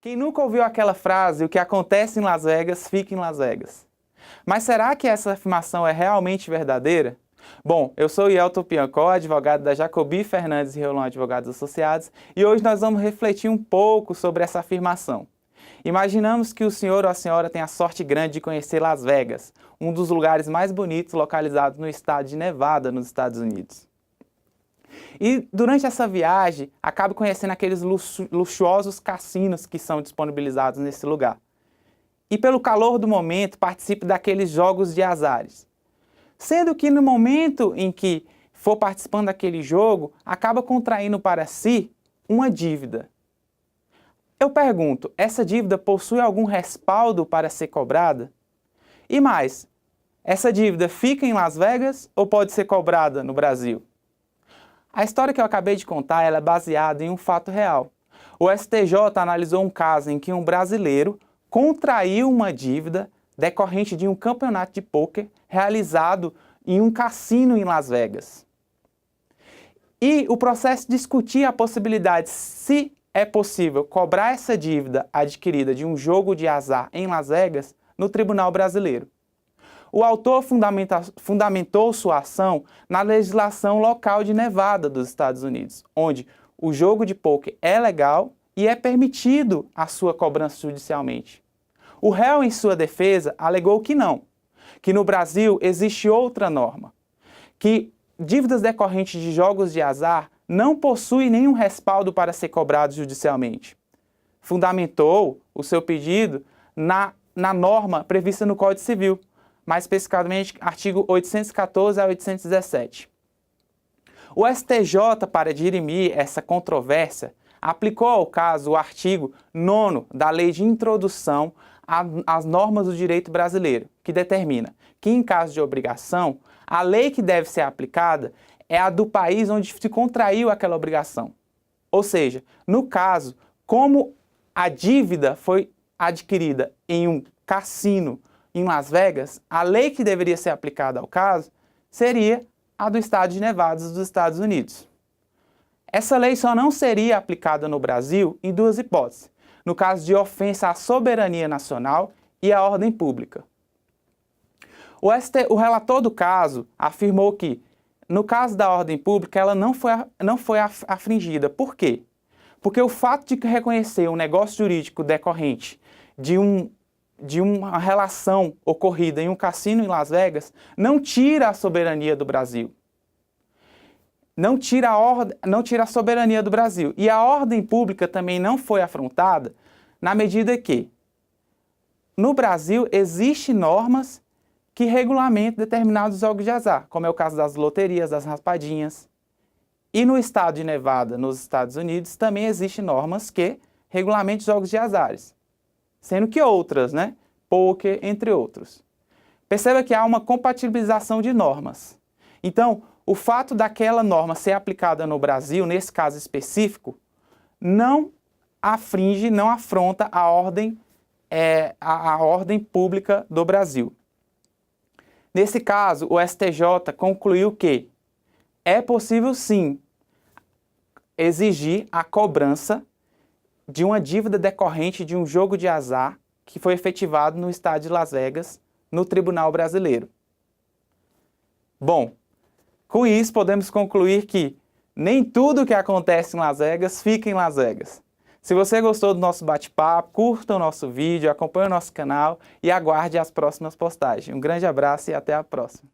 Quem nunca ouviu aquela frase, o que acontece em Las Vegas, fica em Las Vegas? Mas será que essa afirmação é realmente verdadeira? Bom, eu sou Yelton Piancó, advogado da Jacobi Fernandes e Rolon Advogados Associados, e hoje nós vamos refletir um pouco sobre essa afirmação. Imaginamos que o senhor ou a senhora tem a sorte grande de conhecer Las Vegas, um dos lugares mais bonitos localizados no estado de Nevada, nos Estados Unidos. E durante essa viagem, acaba conhecendo aqueles luxuosos cassinos que são disponibilizados nesse lugar. E pelo calor do momento, participe daqueles jogos de azares. Sendo que no momento em que for participando daquele jogo, acaba contraindo para si uma dívida. Eu pergunto, essa dívida possui algum respaldo para ser cobrada? E mais, essa dívida fica em Las Vegas ou pode ser cobrada no Brasil? A história que eu acabei de contar ela é baseada em um fato real. O STJ analisou um caso em que um brasileiro contraiu uma dívida decorrente de um campeonato de pôquer realizado em um cassino em Las Vegas. E o processo discutia a possibilidade se é possível cobrar essa dívida adquirida de um jogo de azar em Las Vegas no Tribunal Brasileiro. O autor fundamentou sua ação na legislação local de Nevada dos Estados Unidos, onde o jogo de pôquer é legal e é permitido a sua cobrança judicialmente. O réu, em sua defesa, alegou que não, que no Brasil existe outra norma, que dívidas decorrentes de jogos de azar não possuem nenhum respaldo para ser cobrado judicialmente. Fundamentou o seu pedido na norma prevista no Código Civil, mais especificamente artigo 814 a 817. O STJ, para dirimir essa controvérsia, aplicou ao caso o artigo 9º da Lei de Introdução às Normas do Direito Brasileiro, que determina que, em caso de obrigação, a lei que deve ser aplicada é a do país onde se contraiu aquela obrigação. Ou seja, no caso, como a dívida foi adquirida em um cassino em Las Vegas, a lei que deveria ser aplicada ao caso seria a do estado de Nevada dos Estados Unidos. Essa lei só não seria aplicada no Brasil em duas hipóteses, no caso de ofensa à soberania nacional e à ordem pública. O relator do caso afirmou que, no caso da ordem pública, ela não foi afligida. Por quê? Porque o fato de reconhecer um negócio jurídico decorrente de uma relação ocorrida em um cassino em Las Vegas não tira a soberania do Brasil. Não tira a soberania do Brasil. E a ordem pública também não foi afrontada na medida que, no Brasil, existem normas que regulamentam determinados jogos de azar, como é o caso das loterias, das raspadinhas. E no estado de Nevada, nos Estados Unidos, também existem normas que regulamentam jogos de azares, sendo que outras, pôquer, entre outros. Perceba que há uma compatibilização de normas. Então, o fato daquela norma ser aplicada no Brasil, nesse caso específico, não afringe, não afronta a ordem pública do Brasil. Nesse caso, o STJ concluiu que é possível sim exigir a cobrança de uma dívida decorrente de um jogo de azar que foi efetivado no estado de Las Vegas, no Tribunal Brasileiro. Bom, com isso podemos concluir que nem tudo que acontece em Las Vegas fica em Las Vegas. Se você gostou do nosso bate-papo, curta o nosso vídeo, acompanhe o nosso canal e aguarde as próximas postagens. Um grande abraço e até a próxima.